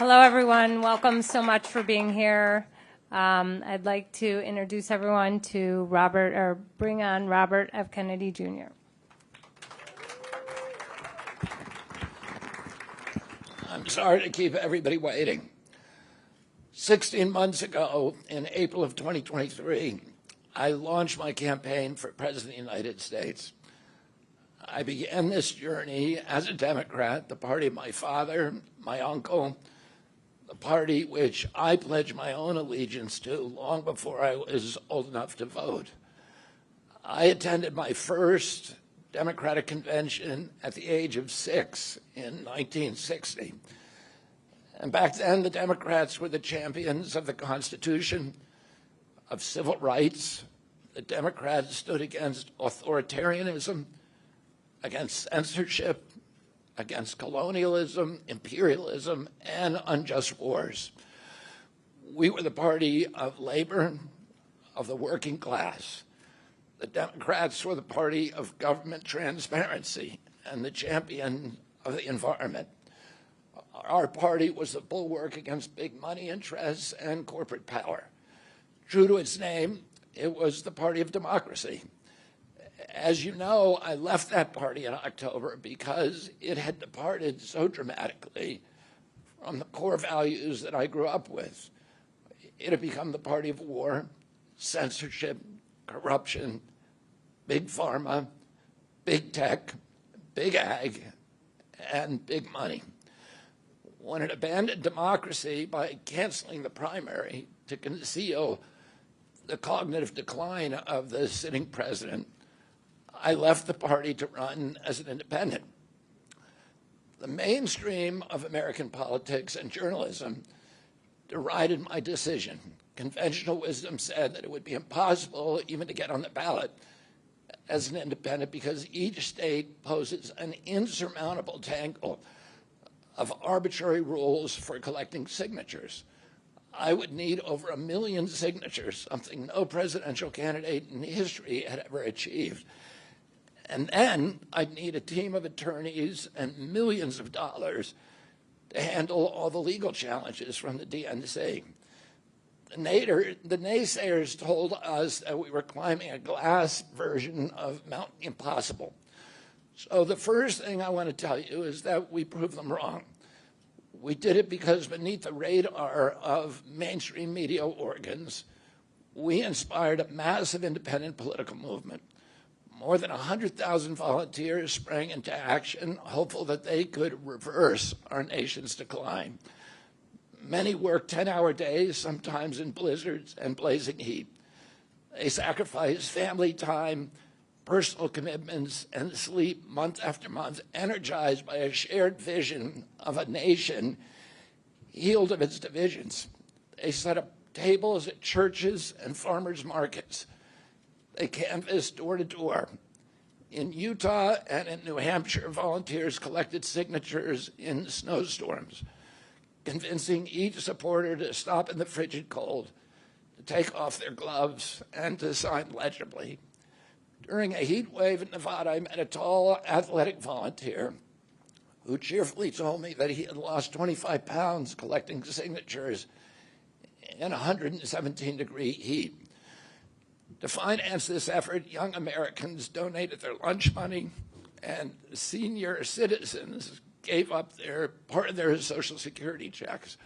Hello, everyone. Welcome so much for being here. I'd like to introduce everyone to Robert, or bring on Robert F. Kennedy Jr. I'm sorry to keep everybody waiting. 16 months ago, in April of 2023, I launched my campaign for President of the United States. I began this journey as a Democrat, the party of my father, my uncle, the party which I pledged my own allegiance to long before I was old enough to vote. I attended my first Democratic convention at the age of 6 in 1960. And back then, the Democrats were the champions of the Constitution, of civil rights. The Democrats stood against authoritarianism, against censorship, against colonialism, imperialism, and unjust wars. We were the party of labor, of the working class. The Democrats were the party of government transparency and the champion of the environment. Our party was the bulwark against big money interests and corporate power. True to its name, it was the party of democracy. As you know, I left that party in October because it had departed so dramatically from the core values that I grew up with. It had become the party of war, censorship, corruption, big pharma, big tech, big ag, and big money. When it abandoned democracy by canceling the primary to conceal the cognitive decline of the sitting president, I left the party to run as an independent. The mainstream of American politics and journalism derided my decision. Conventional wisdom said that it would be impossible even to get on the ballot as an independent because each state poses an insurmountable tangle of arbitrary rules for collecting signatures. I would need over 1 million signatures, something no presidential candidate in history had ever achieved. And then I'd need a team of attorneys and millions of dollars to handle all the legal challenges from the DNC. The naysayers told us that we were climbing a glass version of Mount Impossible. So the first thing I want to tell you is that we proved them wrong. We did it because beneath the radar of mainstream media organs, we inspired a massive independent political movement. More than 100,000 volunteers sprang into action, hopeful that they could reverse our nation's decline. Many worked 10-hour days, sometimes in blizzards and blazing heat. They sacrificed family time, personal commitments, and sleep month after month, energized by a shared vision of a nation healed of its divisions. They set up tables at churches and farmers' markets. They canvassed door to door. In Utah and in New Hampshire, volunteers collected signatures in snowstorms, convincing each supporter to stop in the frigid cold, to take off their gloves, and to sign legibly. During a heat wave in Nevada, I met a tall, athletic volunteer who cheerfully told me that he had lost 25 pounds collecting signatures in 117-degree heat. To finance this effort, young Americans donated their lunch money, and senior citizens gave up part of their Social Security checks.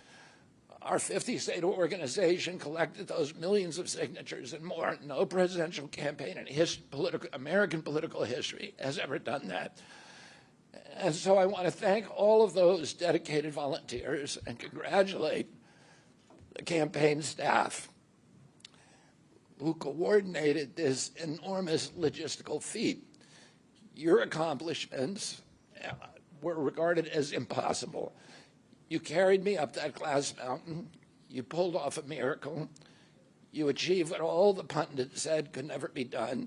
Our 50-state organization collected those millions of signatures and more. No presidential campaign in American political history has ever done that. And so I want to thank all of those dedicated volunteers and congratulate the campaign staff who coordinated this enormous logistical feat. Your accomplishments were regarded as impossible. You carried me up that glass mountain. You pulled off a miracle. You achieved what all the pundits said could never be done.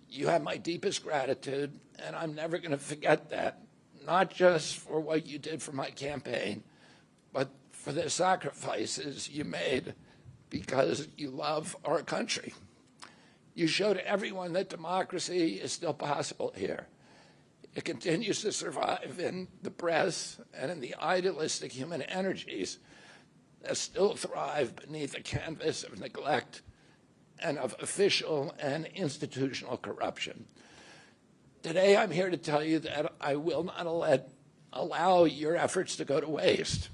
You have my deepest gratitude, and I'm never going to forget that, not just for what you did for my campaign, but for the sacrifices you made because you love our country. You showed everyone that democracy is still possible here. It continues to survive in the press and in the idealistic human energies that still thrive beneath the canvas of neglect and of official and institutional corruption. Today, I'm here to tell you that I will not allow your efforts to go to waste.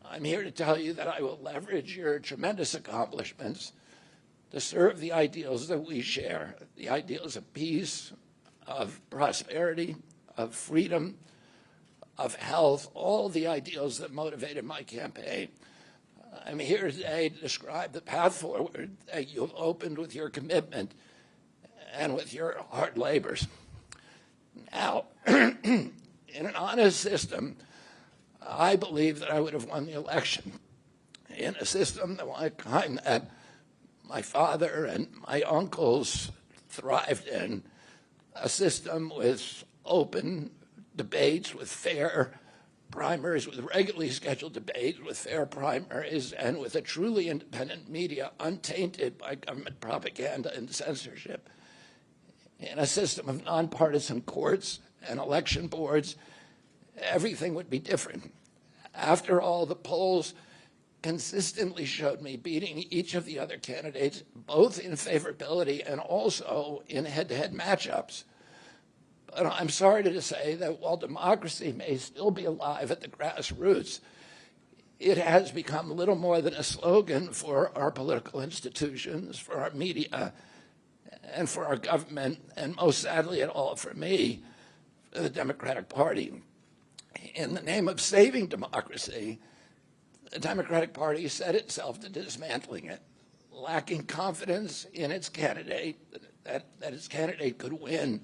I'm here to tell you that I will leverage your tremendous accomplishments to serve the ideals that we share, the ideals of peace, of prosperity, of freedom, of health, all the ideals that motivated my campaign. I'm here today to describe the path forward that you've opened with your commitment and with your hard labors. Now, in an honest system, I believe that I would have won the election. In a system the kind that my father and my uncles thrived in, a system with open debates, with fair primaries, with regularly scheduled debates, with fair primaries, and with a truly independent media untainted by government propaganda and censorship. In a system of nonpartisan courts and election boards, everything would be different. After all, the polls consistently showed me beating each of the other candidates, both in favorability and also in head-to-head matchups. But I'm sorry to say that while democracy may still be alive at the grassroots, it has become little more than a slogan for our political institutions, for our media, and for our government, and most sadly at all for me, for the Democratic Party. In the name of saving democracy, the Democratic Party set itself to dismantling it, lacking confidence in its candidate, that its candidate could win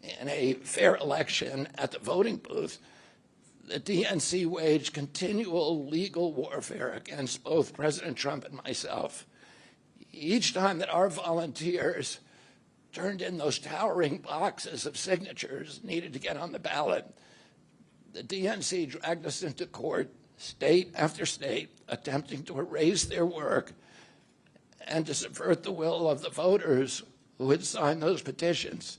in a fair election at the voting booth. The DNC waged continual legal warfare against both President Trump and myself. Each time that our volunteers turned in those towering boxes of signatures needed to get on the ballot, the DNC dragged us into court, state after state, attempting to erase their work and to subvert the will of the voters who had signed those petitions.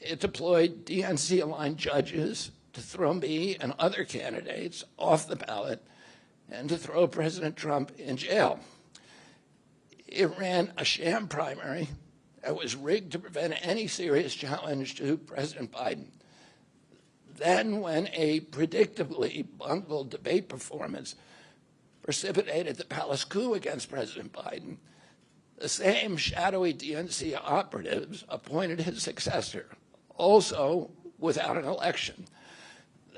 It deployed DNC-aligned judges to throw me and other candidates off the ballot and to throw President Trump in jail. It ran a sham primary that was rigged to prevent any serious challenge to President Biden. Then, when a predictably bungled debate performance precipitated the palace coup against President Biden, the same shadowy DNC operatives appointed his successor, also without an election.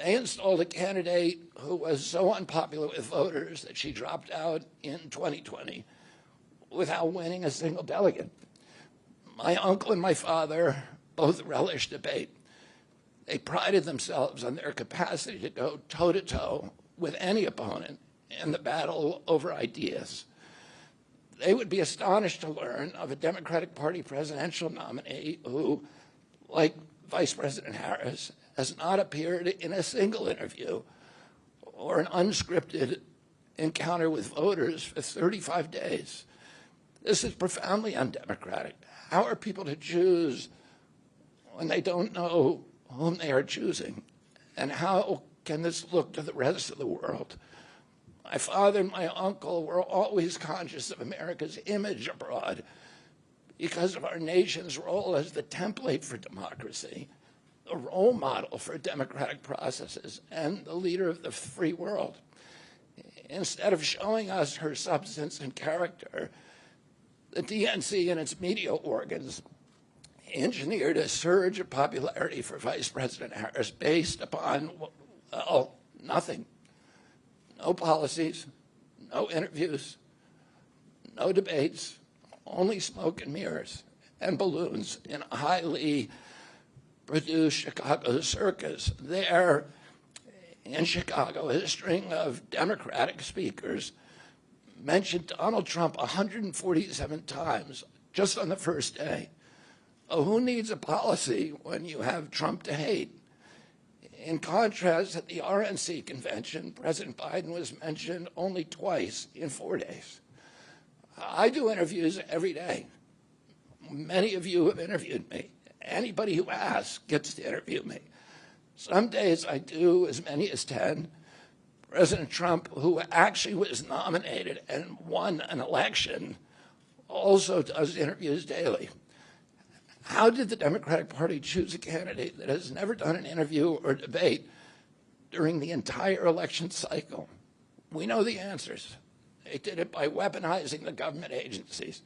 They installed a candidate who was so unpopular with voters that she dropped out in 2020 without winning a single delegate. My uncle and my father both relished debate. They prided themselves on their capacity to go toe-to-toe with any opponent in the battle over ideas. They would be astonished to learn of a Democratic Party presidential nominee who, like Vice President Harris, has not appeared in a single interview or an unscripted encounter with voters for 35 days. This is profoundly undemocratic. How are people to choose when they don't know whom they are choosing? And how can this look to the rest of the world? My father and my uncle were always conscious of America's image abroad because of our nation's role as the template for democracy, the role model for democratic processes, and the leader of the free world. Instead of showing us her substance and character, the DNC and its media organs engineered a surge of popularity for Vice President Harris based upon, well, nothing. No policies, no interviews, no debates, only smoke and mirrors and balloons in a highly produced Chicago circus. There in Chicago, a string of Democratic speakers mentioned Donald Trump 147 times just on the first day. Oh, who needs a policy when you have Trump to hate? In contrast, at the RNC convention, President Biden was mentioned only twice in 4 days. I do interviews every day. Many of you have interviewed me, Anybody who asks gets to interview me. Some days I do as many as 10. President Trump, who actually was nominated and won an election, also does interviews daily. How did the Democratic Party choose a candidate that has never done an interview or debate during the entire election cycle? We know the answers. They did it by weaponizing the government agencies.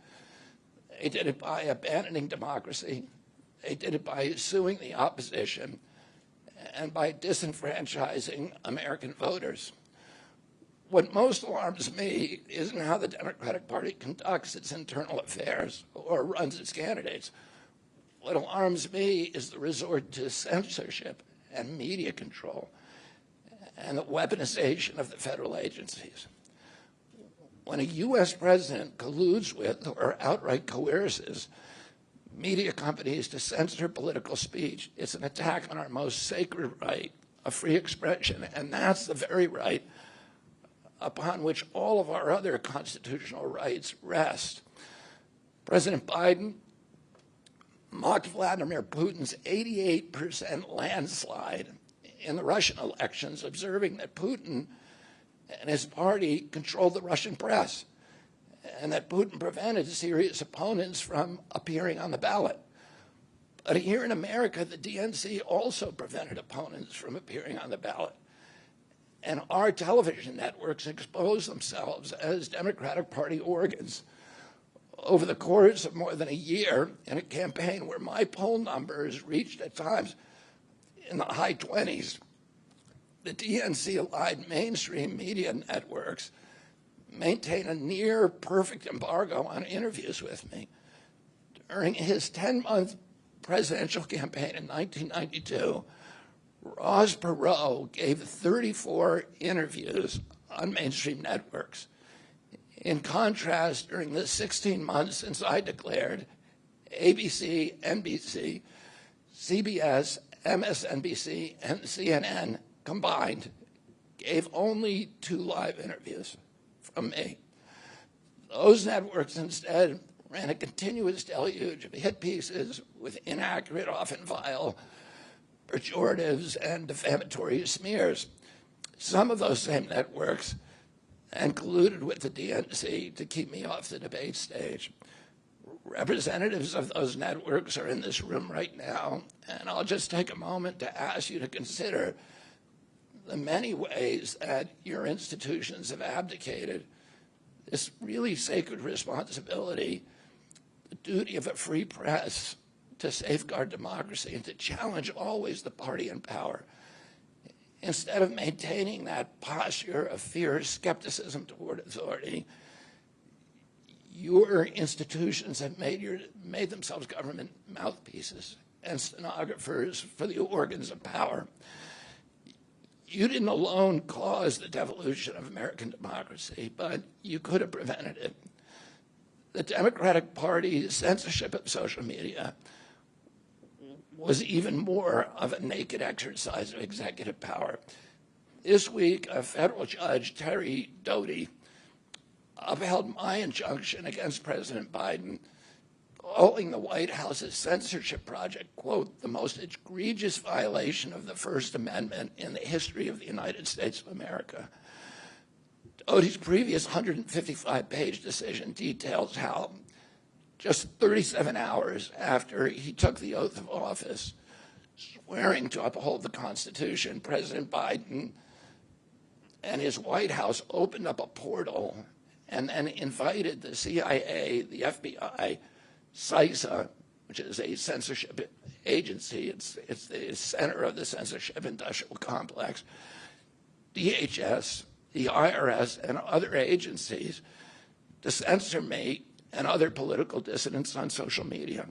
They did it by abandoning democracy. They did it by suing the opposition and by disenfranchising American voters. What most alarms me isn't how the Democratic Party conducts its internal affairs or runs its candidates. What alarms me is the resort to censorship and media control and the weaponization of the federal agencies. When a U.S. president colludes with or outright coerces media companies to censor political speech, it's an attack on our most sacred right of free expression, and that's the very right upon which all of our other constitutional rights rest. President Biden mocked Vladimir Putin's 88% landslide in the Russian elections, observing that Putin and his party controlled the Russian press and that Putin prevented serious opponents from appearing on the ballot. But here in America, the DNC also prevented opponents from appearing on the ballot. And our television networks expose themselves as Democratic Party organs. Over the course of more than a year, in a campaign where my poll numbers reached at times in the high 20s, the DNC-aligned mainstream media networks maintain a near-perfect embargo on interviews with me. During his 10-month presidential campaign in 1992, Ross Perot gave 34 interviews on mainstream networks. In contrast, during the 16 months since I declared, ABC, NBC, CBS, MSNBC, and CNN combined gave only 2 live interviews from me. Those networks instead ran a continuous deluge of hit pieces with inaccurate, often vile, pejoratives and defamatory smears. Some of those same networks and colluded with the DNC to keep me off the debate stage. Representatives of those networks are in this room right now, and I'll just take a moment to ask you to consider the many ways that your institutions have abdicated this really sacred responsibility, the duty of a free press to safeguard democracy and to challenge always the party in power. Instead of maintaining that posture of fierce skepticism toward authority, your institutions have made themselves government mouthpieces and stenographers for the organs of power. You didn't alone cause the devolution of American democracy, but you could have prevented it. The Democratic Party's censorship of social media was even more of a naked exercise of executive power. This week, a federal judge, Terry Doty, upheld my injunction against President Biden, calling the White House's censorship project, quote, the most egregious violation of the First Amendment in the history of the United States of America. Doty's previous 155-page decision details how just 37 hours after he took the oath of office, swearing to uphold the Constitution, President Biden and his White House opened up a portal and then invited the CIA, the FBI, CISA, which is a censorship agency, it's the center of the censorship industrial complex, DHS, the IRS, and other agencies to censor me and other political dissidents on social media.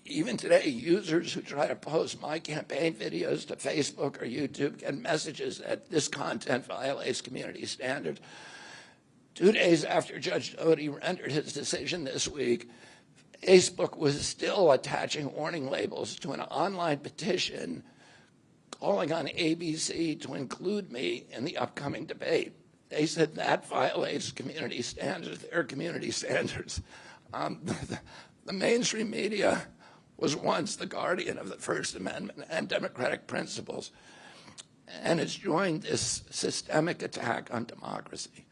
Even today, users who try to post my campaign videos to Facebook or YouTube get messages that this content violates community standards. 2 days after Judge Doty rendered his decision this week, Facebook was still attaching warning labels to an online petition calling on ABC to include me in the upcoming debate. They said that violates community standards, their community standards. The mainstream media was once the guardian of the First Amendment and democratic principles, and has joined this systemic attack on democracy.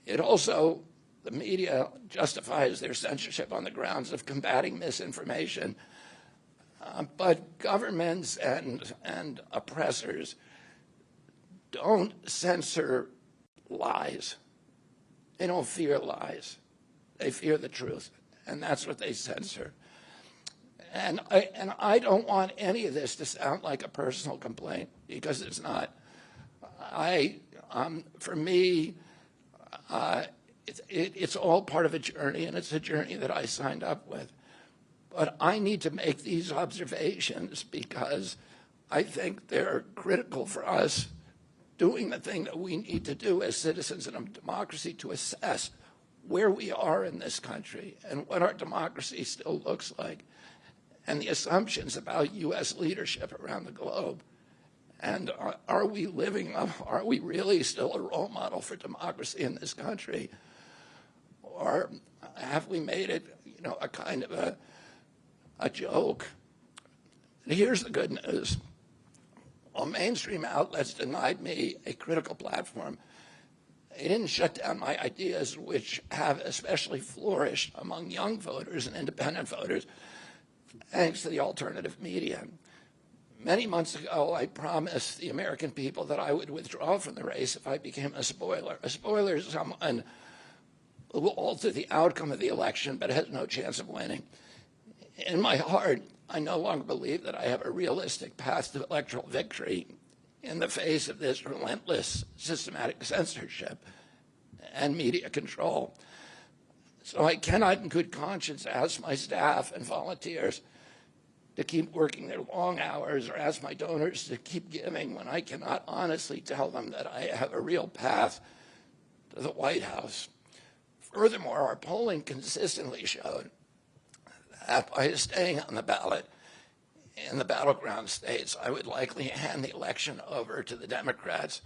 It also, the media justifies their censorship on the grounds of combating misinformation, but governments and oppressors don't censor lies. They don't fear lies. They fear the truth, and that's what they censor. And I don't want any of this to sound like a personal complaint, because it's not. For me, it's all part of a journey, and it's a journey that I signed up with. But I need to make these observations because I think they're critical for us doing the thing that we need to do as citizens in a democracy to assess where we are in this country and what our democracy still looks like, and the assumptions about U.S. leadership around the globe. And are we living up, are we really still a role model for democracy in this country? Or have we made it, a kind of a joke? And here's the good news. While mainstream outlets denied me a critical platform, they didn't shut down my ideas, which have especially flourished among young voters and independent voters, thanks to the alternative media. Many months ago, I promised the American people that I would withdraw from the race if I became a spoiler. A spoiler is someone who will alter the outcome of the election but has no chance of winning. In my heart, I no longer believe that I have a realistic path to electoral victory in the face of this relentless, systematic censorship and media control. So I cannot in good conscience ask my staff and volunteers to keep working their long hours or ask my donors to keep giving when I cannot honestly tell them that I have a real path to the White House. Furthermore, our polling consistently showed that by staying on the ballot in the battleground states, I would likely hand the election over to the Democrats,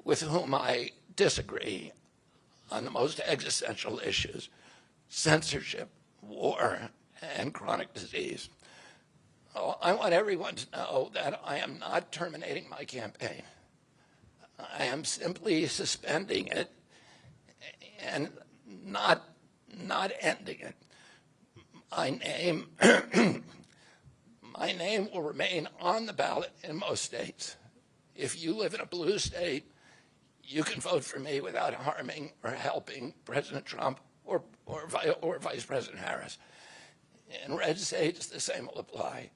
with whom I disagree on the most existential issues: censorship, war, and chronic disease. Oh, I want everyone to know that I am not terminating my campaign. I am simply suspending it and not ending it. My name, my name will remain on the ballot in most states. If you live in a blue state, you can vote for me without harming or helping President Trump or Vice President Harris. In red states, the same will apply.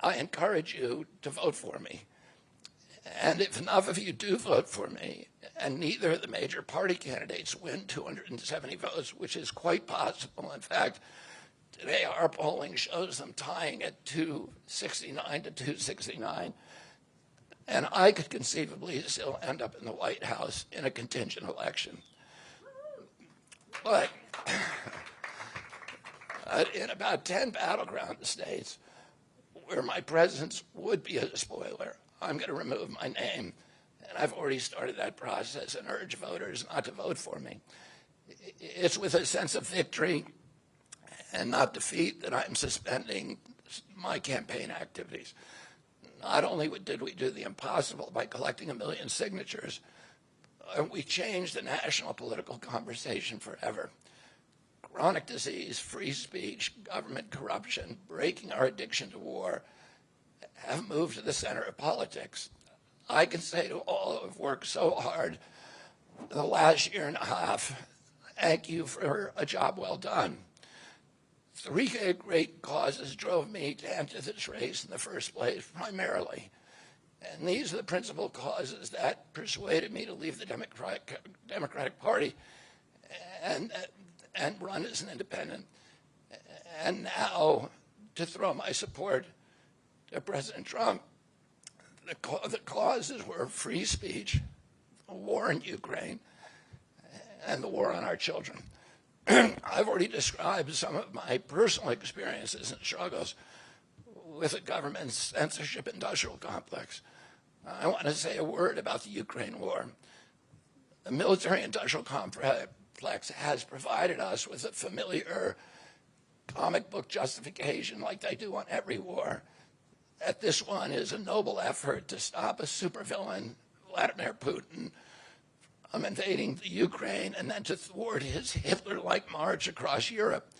I encourage you to vote for me. And if enough of you do vote for me, and neither of the major party candidates win 270 votes, which is quite possible. In fact, today our polling shows them tying at 269 to 269. And I could conceivably still end up in the White House in a contingent election. But in about 10 battleground states where my presence would be a spoiler, I'm going to remove my name. And I've already started that process and urge voters not to vote for me. It's with a sense of victory and not defeat that I'm suspending my campaign activities. Not only did we do the impossible by collecting 1 million signatures, we changed the national political conversation forever. Chronic disease, free speech, government corruption, breaking our addiction to war have moved to the center of politics. I can say to all who have worked so hard the last year and a half, thank you for a job well done. 3 great causes drove me to enter this race in the first place, primarily. And these are the principal causes that persuaded me to leave the Democratic Party and run as an independent. And now to throw my support to President Trump. The causes were free speech, the war in Ukraine, and the war on our children. I've already described some of my personal experiences and struggles with the government's censorship industrial complex. I want to say a word about the Ukraine war. The military industrial complex has provided us with a familiar comic book justification like they do on every war, that this one is a noble effort to stop a supervillain, Vladimir Putin, from invading the Ukraine and then to thwart his Hitler-like march across Europe.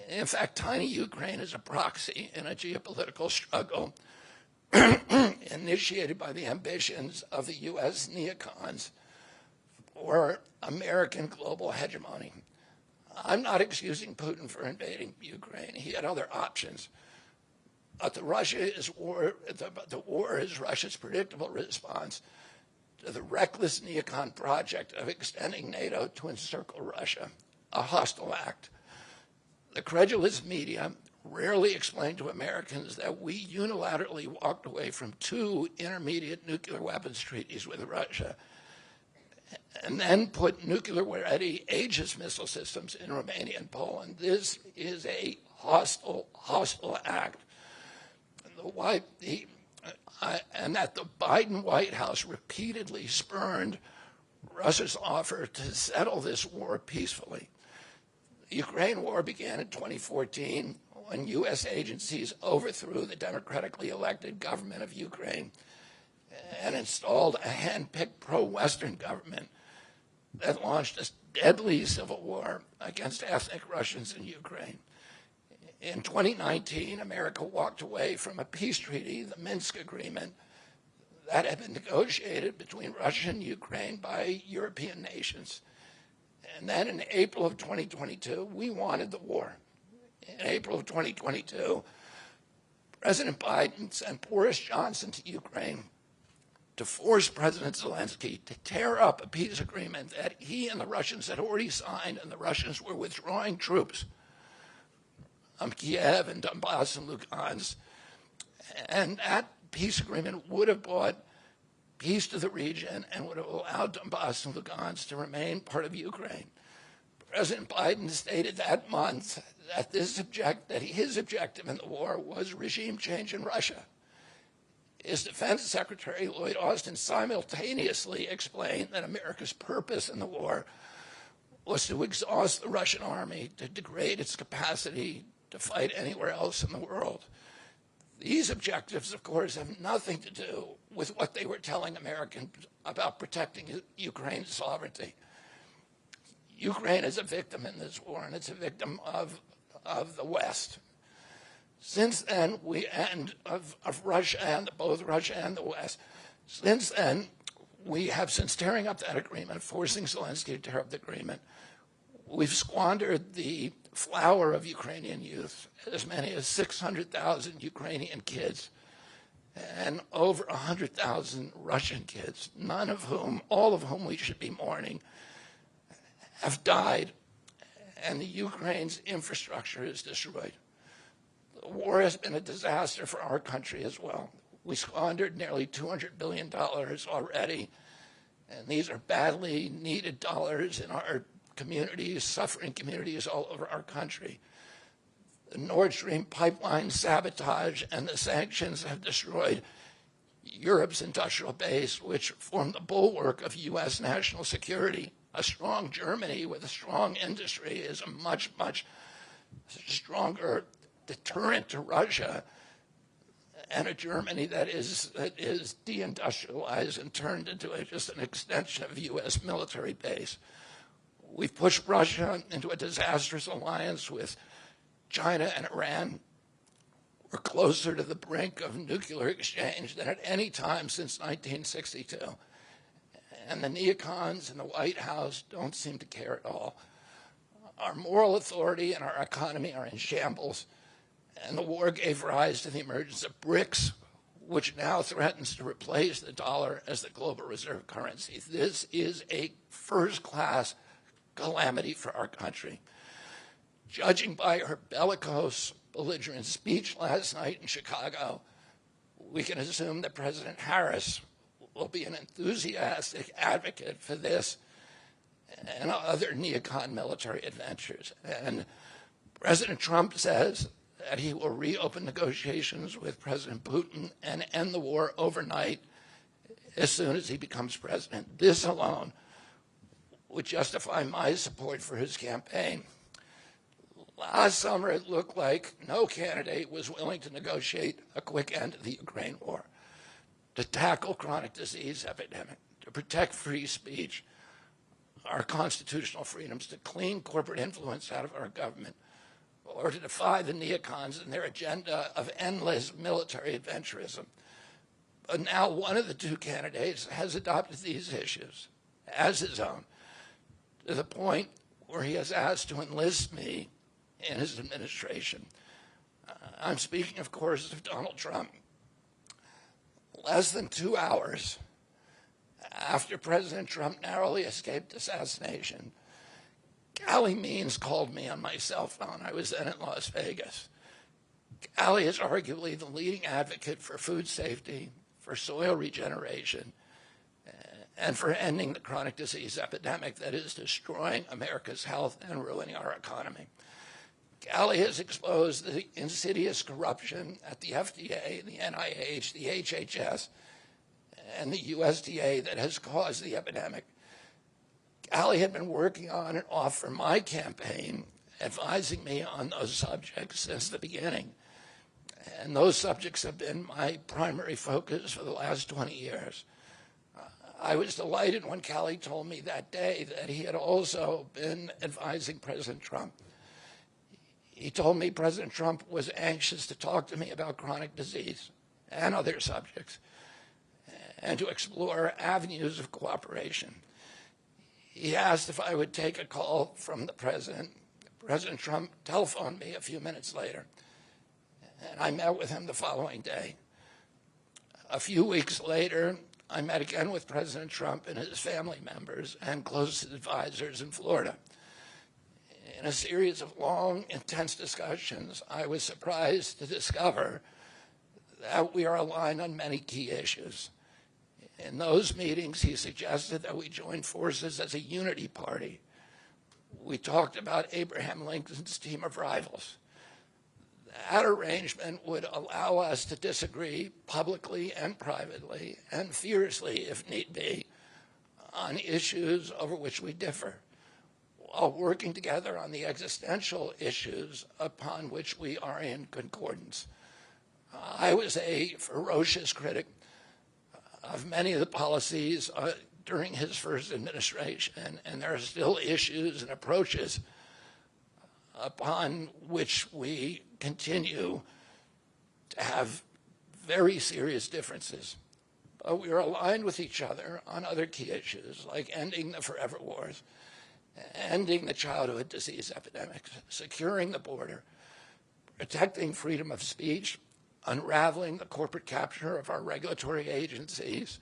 In fact, tiny Ukraine is a proxy in a geopolitical struggle initiated by the ambitions of the U.S. neocons for American global hegemony. I'm not excusing Putin for invading Ukraine. He had other options. But the war is Russia's predictable response to the reckless neocon project of extending NATO to encircle Russia, a hostile act. The credulous media rarely explain to Americans that we unilaterally walked away from 2 intermediate nuclear weapons treaties with Russia and then put nuclear-ready Aegis missile systems in Romania and Poland. This is a hostile act. And that the Biden White House repeatedly spurned Russia's offer to settle this war peacefully. The Ukraine war began in 2014 when U.S. agencies overthrew the democratically elected government of Ukraine and installed a hand-picked pro-Western government that launched a deadly civil war against ethnic Russians in Ukraine. In 2019, America walked away from a peace treaty, the Minsk Agreement, that had been negotiated between Russia and Ukraine by European nations. And then in April of 2022, we wanted the war. In April of 2022, President Biden sent Boris Johnson to Ukraine to force President Zelensky to tear up a peace agreement that he and the Russians had already signed, and the Russians were withdrawing troops from Kiev and Donbass and Lugansk. And that peace agreement would have brought peace to the region and would have allowed Donbass and Lugansk to remain part of Ukraine. President Biden stated that month that his objective in the war was regime change in Russia. His Defense Secretary, Lloyd Austin, simultaneously explained that America's purpose in the war was to exhaust the Russian army, to degrade its capacity to fight anywhere else in the world. These objectives, of course, have nothing to do with what they were telling Americans about protecting Ukraine's sovereignty. Ukraine is a victim in this war, and it's a victim of the West. Since then, of Russia and both Russia and the West. Since then, we have, since tearing up that agreement, forcing Zelensky to tear up the agreement, we've squandered the flower of Ukrainian youth, as many as 600,000 Ukrainian kids and over 100,000 Russian kids, all of whom we should be mourning, have died, and the Ukraine's infrastructure is destroyed. The war has been a disaster for our country as well. We squandered nearly $200 billion already, and these are badly needed dollars in our communities, suffering communities all over our country. The Nord Stream pipeline sabotage and the sanctions have destroyed Europe's industrial base, which formed the bulwark of U.S. national security. A strong Germany with a strong industry is a much, much stronger deterrent to Russia, and a Germany that is deindustrialized and turned into just an extension of U.S. military base. We've pushed Russia into a disastrous alliance with China and Iran. We're closer to the brink of nuclear exchange than at any time since 1962. And the neocons in the White House don't seem to care at all. Our moral authority and our economy are in shambles, and the war gave rise to the emergence of BRICS, which now threatens to replace the dollar as the global reserve currency. This is a first-class calamity for our country. Judging by her bellicose, belligerent speech last night in Chicago, we can assume that President Harris will be an enthusiastic advocate for this and other neocon military adventures. And President Trump says that he will reopen negotiations with President Putin and end the war overnight as soon as he becomes president. This alone would justify my support for his campaign. Last summer, it looked like no candidate was willing to negotiate a quick end to the Ukraine war, to tackle chronic disease epidemic, to protect free speech, our constitutional freedoms, to clean corporate influence out of our government, or to defy the neocons and their agenda of endless military adventurism. But now one of the two candidates has adopted these issues as his own, to the point where he has asked to enlist me in his administration. I'm speaking, of course, of Donald Trump. Less than 2 hours after President Trump narrowly escaped assassination, Callie Means called me on my cell phone. I was then in Las Vegas. Callie is arguably the leading advocate for food safety, for soil regeneration, and for ending the chronic disease epidemic that is destroying America's health and ruining our economy. Callie has exposed the insidious corruption at the FDA, the NIH, the HHS, and the USDA that has caused the epidemic. Callie had been working on and off for my campaign, advising me on those subjects since the beginning. And those subjects have been my primary focus for the last 20 years. I was delighted when Callie told me that day that he had also been advising President Trump. He told me President Trump was anxious to talk to me about chronic disease and other subjects, and to explore avenues of cooperation. He asked if I would take a call from the president. President Trump telephoned me a few minutes later, and I met with him the following day. A few weeks later, I met again with President Trump and his family members and closest advisors in Florida. In a series of long, intense discussions, I was surprised to discover that we are aligned on many key issues. In those meetings, he suggested that we join forces as a unity party. We talked about Abraham Lincoln's team of rivals. That arrangement would allow us to disagree publicly and privately, and fiercely, if need be, on issues over which we differ, while working together on the existential issues upon which we are in concordance. I was a ferocious critic of many of the policies during his first administration, and there are still issues and approaches upon which we continue to have very serious differences. But we are aligned with each other on other key issues, like ending the forever wars, ending the childhood disease epidemic, securing the border, protecting freedom of speech, unraveling the corporate capture of our regulatory agencies,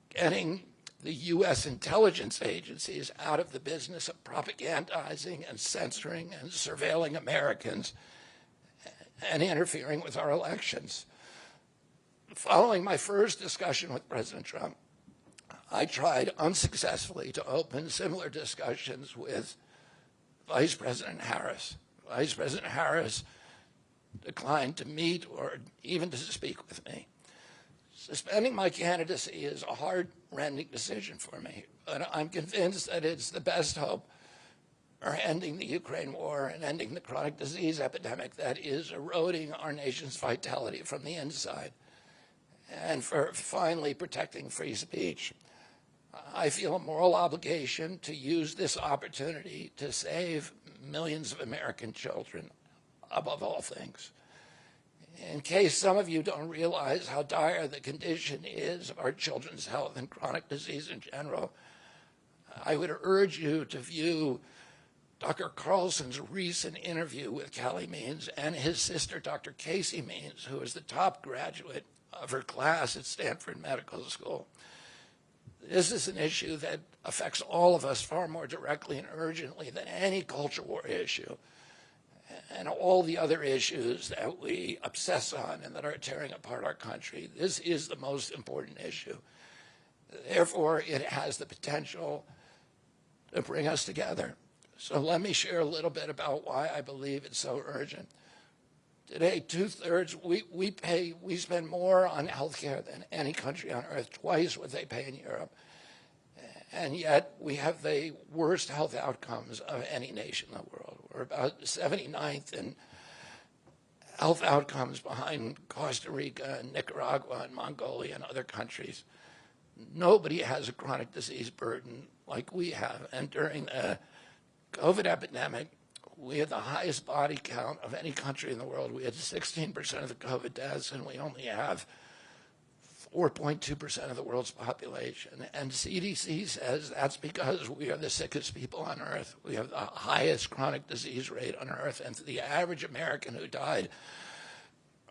getting the U.S. intelligence agencies out of the business of propagandizing and censoring and surveilling Americans and interfering with our elections. Following my first discussion with President Trump, I tried unsuccessfully to open similar discussions with Vice President Harris. Vice President Harris declined to meet or even to speak with me. Suspending my candidacy is a heart-rending decision for me, but I'm convinced that it's the best hope for ending the Ukraine war and ending the chronic disease epidemic that is eroding our nation's vitality from the inside, and for finally protecting free speech. I feel a moral obligation to use this opportunity to save millions of American children above all things. In case some of you don't realize how dire the condition is of our children's health and chronic disease in general, I would urge you to view Dr. Carlson's recent interview with Callie Means and his sister, Dr. Casey Means, who is the top graduate of her class at Stanford Medical School. This is an issue that affects all of us far more directly and urgently than any culture war issue and all the other issues that we obsess on and that are tearing apart our country. This is the most important issue. Therefore, it has the potential to bring us together. So let me share a little bit about why I believe it's so urgent. Today, two-thirds, we spend more on healthcare than any country on earth, twice what they pay in Europe. And yet we have the worst health outcomes of any nation in the world. We're about 79th in health outcomes behind Costa Rica and Nicaragua and Mongolia and other countries. Nobody has a chronic disease burden like we have. And during the COVID epidemic, we had the highest body count of any country in the world. We had 16% of the COVID deaths, and we only have 4.2% of the world's population. And CDC says that's because we are the sickest people on earth. We have the highest chronic disease rate on earth. And the average American who died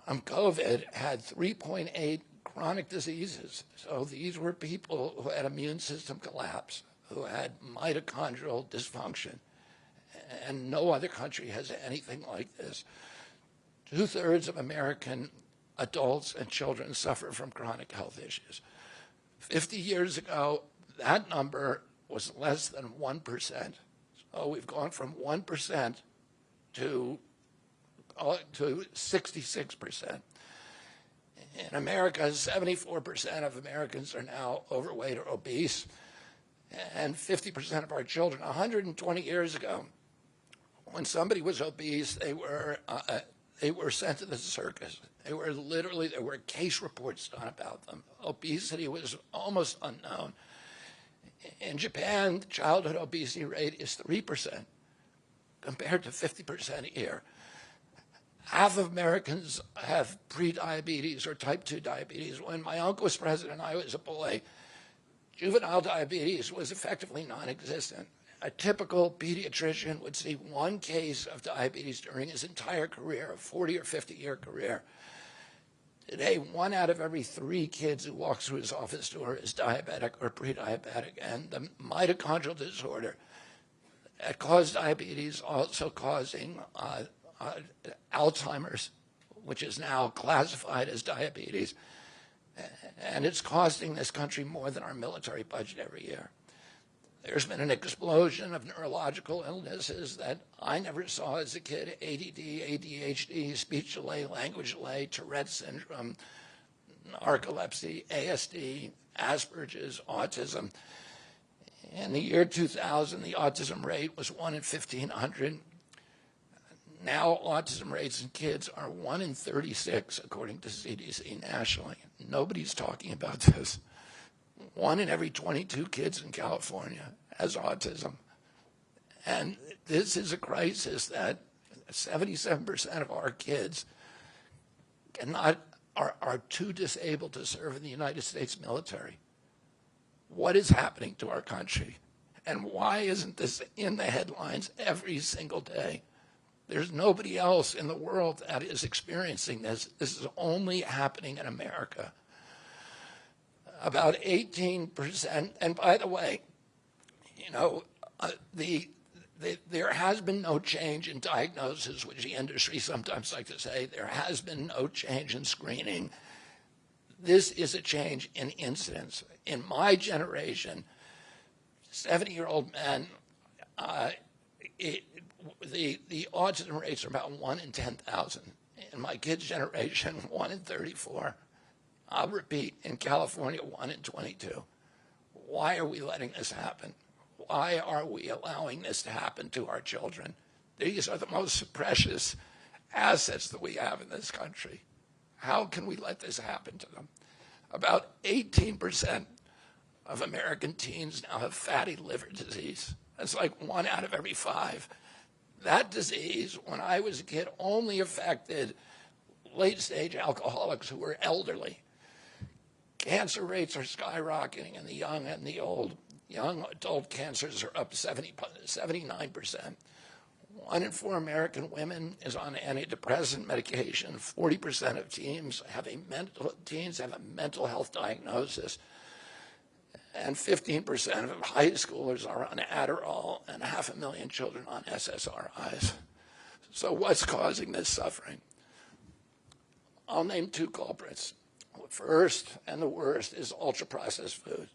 from COVID had 3.8 chronic diseases. So these were people who had immune system collapse, who had mitochondrial dysfunction. And no other country has anything like this. 2/3 of American adults and children suffer from chronic health issues. 50 years ago, that number was less than 1%. So we've gone from 1% to 66%. In America, 74% of Americans are now overweight or obese, and 50% of our children. 120 years ago, when somebody was obese, they were sent to the circus. There were case reports done about them. Obesity was almost unknown. In Japan, the childhood obesity rate is 3% compared to 50% here. Half of Americans have prediabetes or type 2 diabetes. When my uncle was president and I was a boy, juvenile diabetes was effectively non-existent. A typical pediatrician would see one case of diabetes during his entire career, a 40 or 50-year career. Today, 1 out of every 3 kids who walks through his office door is diabetic or pre-diabetic, and the mitochondrial disorder that caused diabetes also causing Alzheimer's, which is now classified as diabetes, and it's costing this country more than our military budget every year. There's been an explosion of neurological illnesses that I never saw as a kid: ADD, ADHD, speech delay, language delay, Tourette's syndrome, narcolepsy, ASD, Asperger's, autism. In the year 2000, the autism rate was 1 in 1,500. Now autism rates in kids are 1 in 36, according to CDC nationally. Nobody's talking about this. 1 in every 22 kids in California has autism. And this is a crisis that 77% of our kids are too disabled to serve in the United States military. What is happening to our country? And why isn't this in the headlines every single day? There's nobody else in the world that is experiencing this. This is only happening in America. About 18%, and by the way, there has been no change in diagnosis, which the industry sometimes like to say. There has been no change in screening. This is a change in incidence. In my generation, 70-year-old men, the autism rates are about 1 in 10,000. In my kids' generation, 1 in 34. I'll repeat, in California, 1 in 22. Why are we letting this happen? Why are we allowing this to happen to our children? These are the most precious assets that we have in this country. How can we let this happen to them? About 18% of American teens now have fatty liver disease. That's like 1 out of every 5. That disease, when I was a kid, only affected late-stage alcoholics who were elderly. Cancer rates are skyrocketing in the young and the old. Young adult cancers are up 79%. 1 in 4 American women is on antidepressant medication. 40% of teens have a mental health diagnosis. And 15% of high schoolers are on Adderall, and 500,000 children on SSRIs. So what's causing this suffering? I'll name 2 culprits. First, and the worst, is ultra-processed food.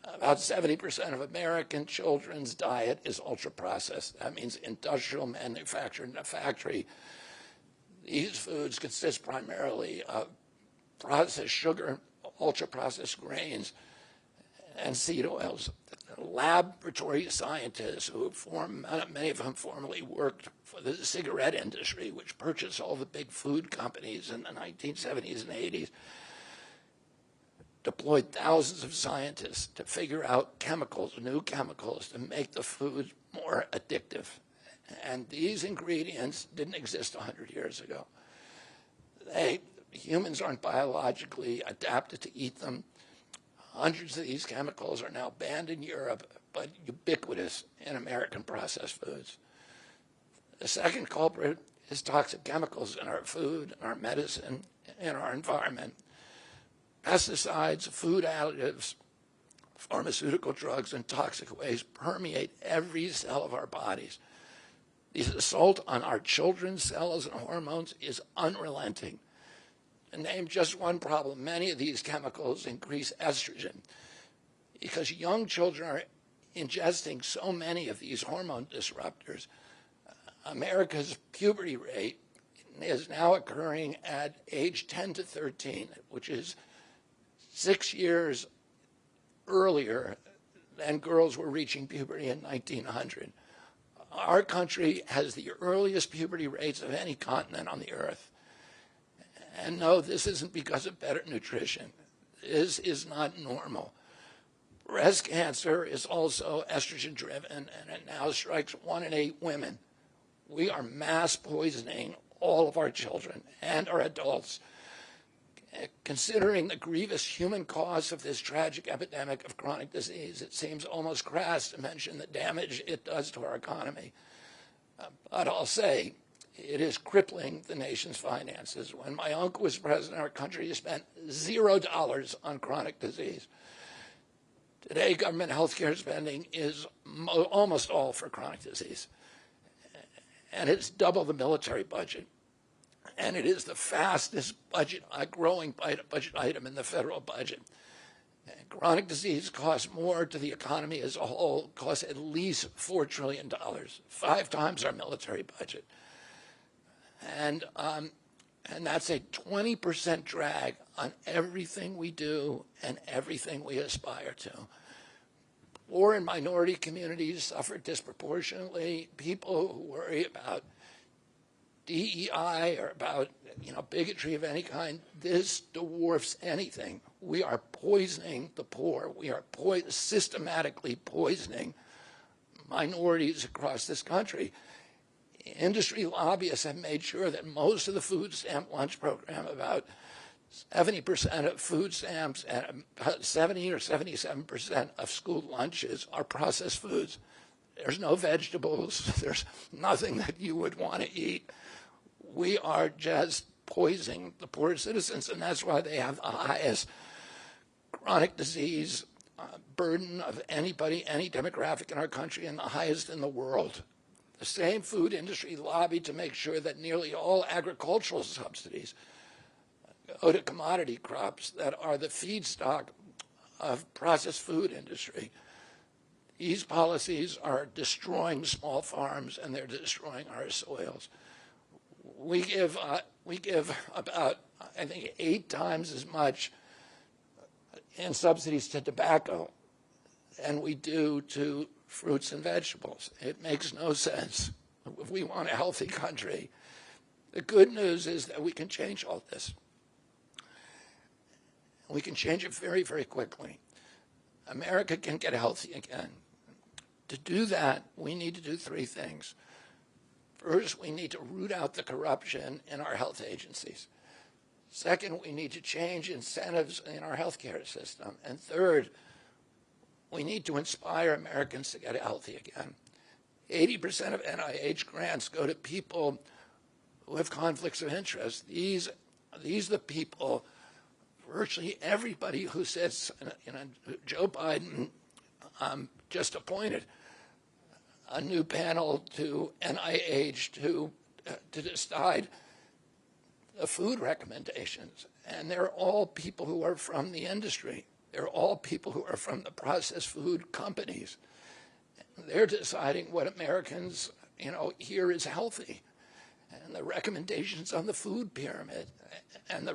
About 70% of American children's diet is ultra-processed. That means industrial, manufactured in a factory. These foods consist primarily of processed sugar, ultra-processed grains, and seed oils. laboratory scientists who many of whom formerly worked for the cigarette industry, which purchased all the big food companies in the 1970s and 80s, deployed thousands of scientists to figure out new chemicals to make the food more addictive. And these ingredients didn't exist 100 years ago. Humans aren't biologically adapted to eat them. Hundreds of these chemicals are now banned in Europe, but ubiquitous in American processed foods. The second culprit is toxic chemicals in our food, in our medicine, in our environment. Pesticides, food additives, pharmaceutical drugs, and toxic waste permeate every cell of our bodies. The assault on our children's cells and hormones is unrelenting. To name just one problem, many of these chemicals increase estrogen because young children are ingesting so many of these hormone disruptors. America's puberty rate is now occurring at age 10 to 13, which is 6 years earlier than girls were reaching puberty in 1900. Our country has the earliest puberty rates of any continent on the earth. And no, this isn't because of better nutrition. This is not normal. Breast cancer is also estrogen-driven, and it now strikes 1 in 8 women. We are mass poisoning all of our children and our adults. Considering the grievous human cause of this tragic epidemic of chronic disease, it seems almost crass to mention the damage it does to our economy. But I'll say, it is crippling the nation's finances. When my uncle was president, our country spent $0 on chronic disease. Today, government health care spending is almost all for chronic disease. And it's double the military budget. And it is the fastest growing budget item in the federal budget. And chronic disease costs more to the economy as a whole, costs at least $4 trillion, 5 times our military budget. And that's a 20% drag on everything we do and everything we aspire to. Poor and minority communities suffer disproportionately. People who worry about DEI or about bigotry of any kind, this dwarfs anything. We are poisoning the poor. We are systematically poisoning minorities across this country. Industry lobbyists have made sure that most of the food stamp lunch program, about 70% of food stamps and about 70 or 77% of school lunches are processed foods. There's no vegetables. There's nothing that you would want to eat. We are just poisoning the poor citizens, and that's why they have the highest chronic disease burden of anybody, any demographic in our country, and the highest in the world. The same food industry lobbied to make sure that nearly all agricultural subsidies go to commodity crops that are the feedstock of processed food industry. These policies are destroying small farms, and they're destroying our soils. We give about, I think, 8 times as much in subsidies to tobacco than we do to fruits and vegetables. It makes no sense if we want a healthy country. The good news is that we can change all this. We can change it very, very quickly. America can get healthy again. To do that, we need to do 3 things. First, we need to root out the corruption in our health agencies. Second, we need to change incentives in our healthcare system. And third, we need to inspire Americans to get healthy again. 80% of NIH grants go to people who have conflicts of interest. These are the people, virtually everybody who sits, Joe Biden just appointed a new panel to NIH to decide the food recommendations. And they're all people who are from the industry. They're all people who are from the processed food companies. They're deciding what Americans, here is healthy. And the recommendations on the food pyramid and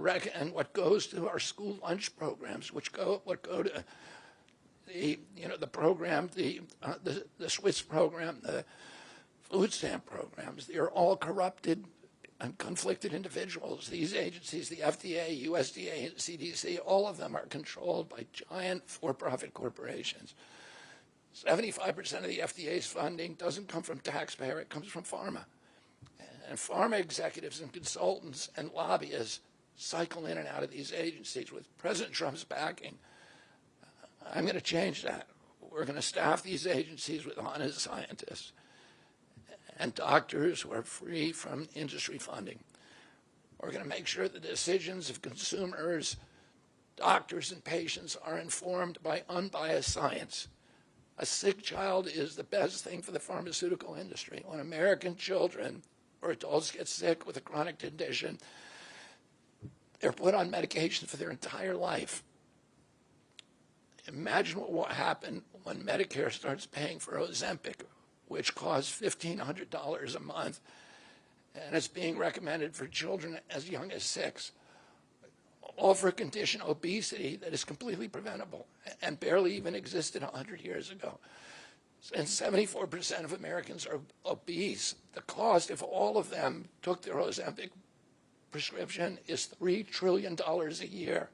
what goes to our school lunch programs, what go to the program, the Swiss program, the food stamp programs, they are all corrupted and conflicted individuals. These agencies, the FDA, USDA, and CDC, all of them are controlled by giant for-profit corporations. 75% of the FDA's funding doesn't come from taxpayer, it comes from pharma. And pharma executives and consultants and lobbyists cycle in and out of these agencies. With President Trump's backing, I'm going to change that. We're going to staff these agencies with honest scientists and doctors who are free from industry funding. We're going to make sure the decisions of consumers, doctors, and patients are informed by unbiased science. A sick child is the best thing for the pharmaceutical industry. When American children or adults get sick with a chronic condition, they're put on medication for their entire life. Imagine what will happen when Medicare starts paying for Ozempic, which costs $1,500 a month, and it's being recommended for children as young as 6, all for a condition, obesity, that is completely preventable and barely even existed 100 years ago. And 74% of Americans are obese. The cost, if all of them took their Ozempic prescription, is $3 trillion a year.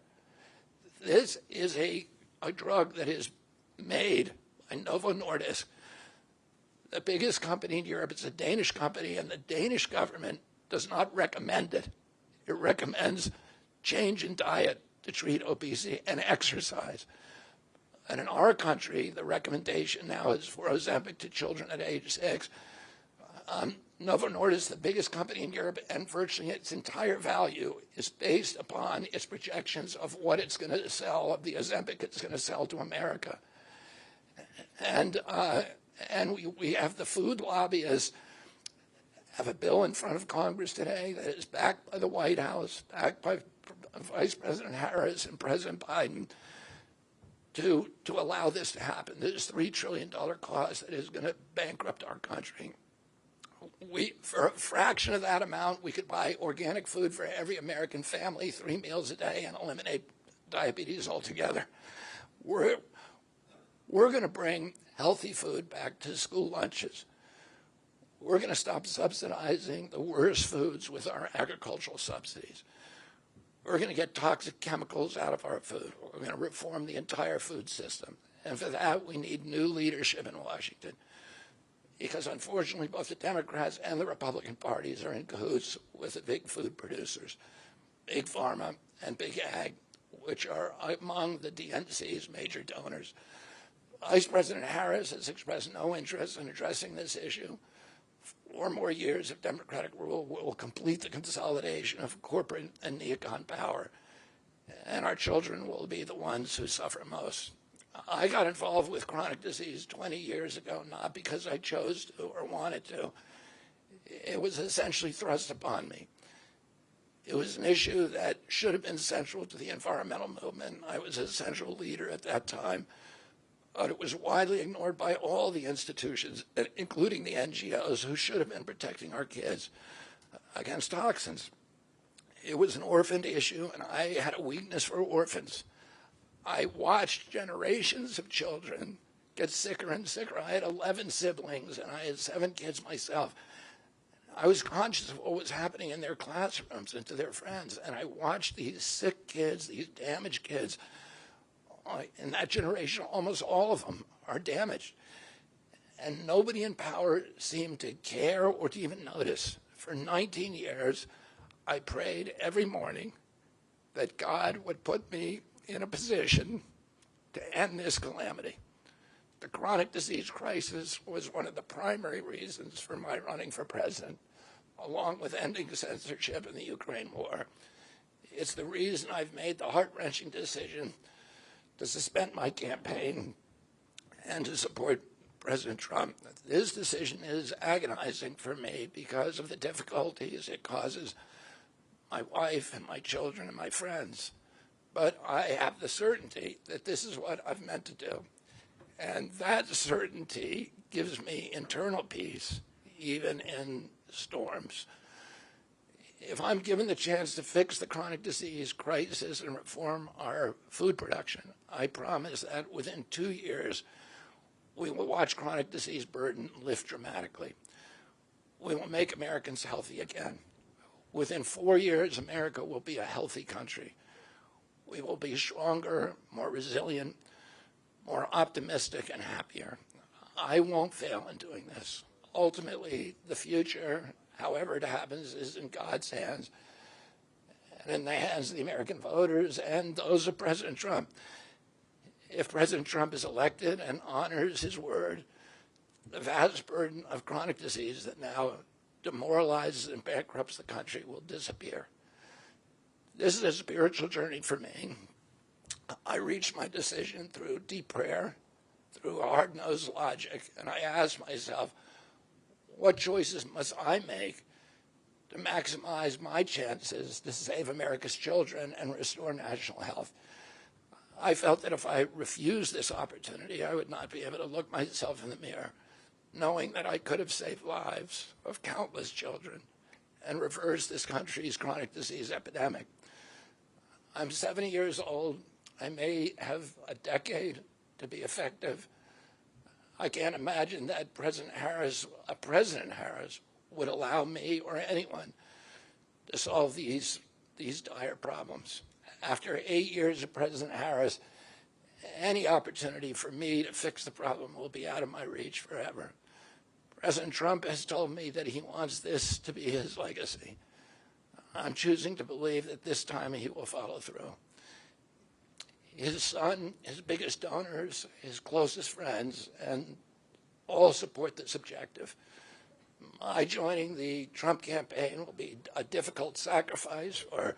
This is a drug that is made by Novo Nordisk, the biggest company in Europe. It's a Danish company, and the Danish government does not recommend it. It recommends change in diet to treat obesity and exercise. And in our country, the recommendation now is for Ozempic to children at age 6. Novo Nordisk, the biggest company in Europe, and virtually its entire value is based upon its projections of what it's going to sell, of the Ozempic it's going to sell to America. And we have the food lobbyists have a bill in front of Congress today that is backed by the White House, backed by Vice President Harris and President Biden, to allow this to happen. This $3 trillion cost that is going to bankrupt our country. For a fraction of that amount, we could buy organic food for every American family, 3 meals a day, and eliminate diabetes altogether. We're going to bring healthy food back to school lunches. We're going to stop subsidizing the worst foods with our agricultural subsidies. We're going to get toxic chemicals out of our food. We're going to reform the entire food system. And for that, we need new leadership in Washington. Because unfortunately, both the Democrats and the Republican parties are in cahoots with the big food producers, Big Pharma and Big Ag, which are among the DNC's major donors. Vice President Harris has expressed no interest in addressing this issue. 4 more years of Democratic rule will complete the consolidation of corporate and neocon power, and our children will be the ones who suffer most. I got involved with chronic disease 20 years ago, not because I chose to or wanted to. It was essentially thrust upon me. It was an issue that should have been central to the environmental movement. I was a central leader at that time, but it was widely ignored by all the institutions, including the NGOs, who should have been protecting our kids against toxins. It was an orphaned issue, and I had a weakness for orphans. I watched generations of children get sicker and sicker. I had 11 siblings, and I had 7 kids myself. I was conscious of what was happening in their classrooms and to their friends, and I watched these sick kids, these damaged kids. In that generation, almost all of them are damaged. And nobody in power seemed to care or to even notice. For 19 years, I prayed every morning that God would put me in a position to end this calamity. The chronic disease crisis was one of the primary reasons for my running for president, along with ending censorship in the Ukraine war. It's the reason I've made the heart-wrenching decision to suspend my campaign and to support President Trump. This decision is agonizing for me because of the difficulties it causes my wife and my children and my friends. But I have the certainty that this is what I've meant to do. And that certainty gives me internal peace, even in storms. If I'm given the chance to fix the chronic disease crisis and reform our food production, I promise that within 2 years, we will watch chronic disease burden lift dramatically. We will make Americans healthy again. Within 4 years, America will be a healthy country. We will be stronger, more resilient, more optimistic, and happier. I won't fail in doing this. Ultimately, the future, however it happens, is in God's hands and in the hands of the American voters and those of President Trump. If President Trump is elected and honors his word, the vast burden of chronic disease that now demoralizes and bankrupts the country will disappear. This is a spiritual journey for me. I reached my decision through deep prayer, through hard-nosed logic, and I asked myself, what choices must I make to maximize my chances to save America's children and restore national health? I felt that if I refused this opportunity, I would not be able to look myself in the mirror, knowing that I could have saved lives of countless children and reversed this country's chronic disease epidemic. I'm 70 years old. I may have a decade to be effective. I can't imagine that President Harris would allow me or anyone to solve these dire problems. After 8 years of President Harris, any opportunity for me to fix the problem will be out of my reach forever. President Trump has told me that he wants this to be his legacy. I'm choosing to believe that this time he will follow through. His son, his biggest donors, his closest friends, and all support this objective. My joining the Trump campaign will be a difficult sacrifice for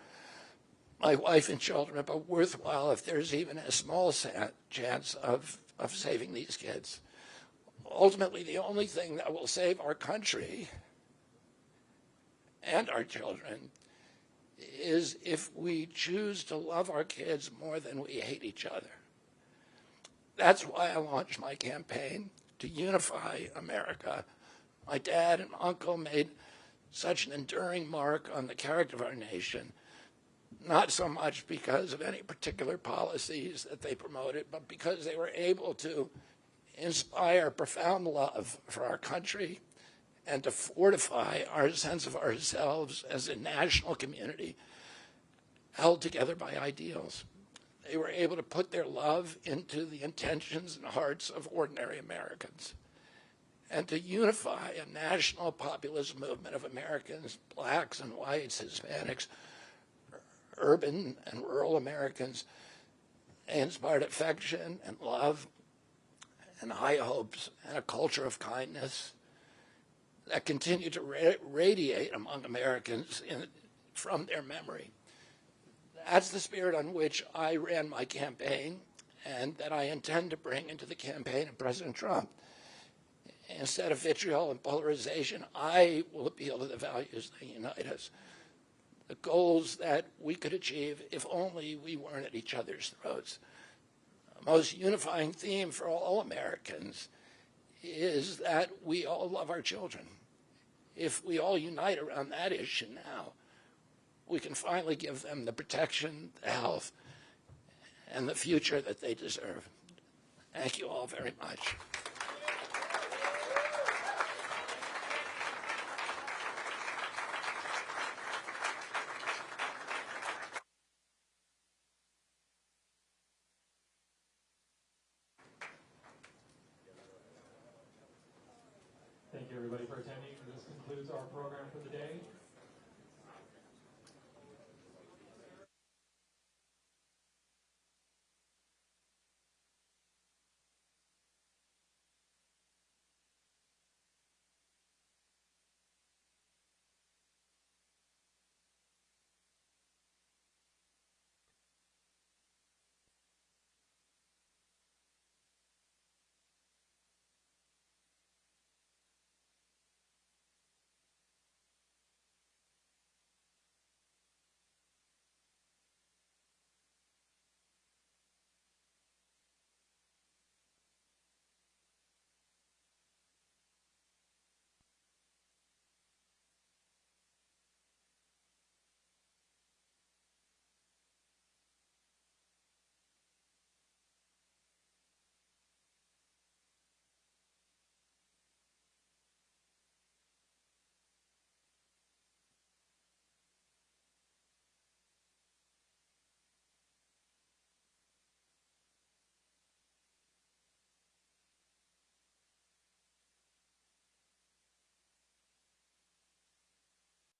my wife and children, but worthwhile if there's even a small chance of saving these kids. Ultimately, the only thing that will save our country and our children is if we choose to love our kids more than we hate each other. That's why I launched my campaign to unify America. My dad and uncle made such an enduring mark on the character of our nation, not so much because of any particular policies that they promoted, but because they were able to inspire profound love for our country and to fortify our sense of ourselves as a national community held together by ideals. They were able to put their love into the intentions and hearts of ordinary Americans and to unify a national populist movement of Americans, blacks and whites, Hispanics, urban and rural Americans. They inspired affection and love and high hopes and a culture of kindness that continue to radiate among Americans from their memory. That's the spirit on which I ran my campaign and that I intend to bring into the campaign of President Trump. Instead of vitriol and polarization, I will appeal to the values that unite us, the goals that we could achieve if only we weren't at each other's throats. The most unifying theme for all Americans is that we all love our children. If we all unite around that issue now, we can finally give them the protection, the health, and the future that they deserve. Thank you all very much. Thank you, everybody, for attending. This concludes our program for the day.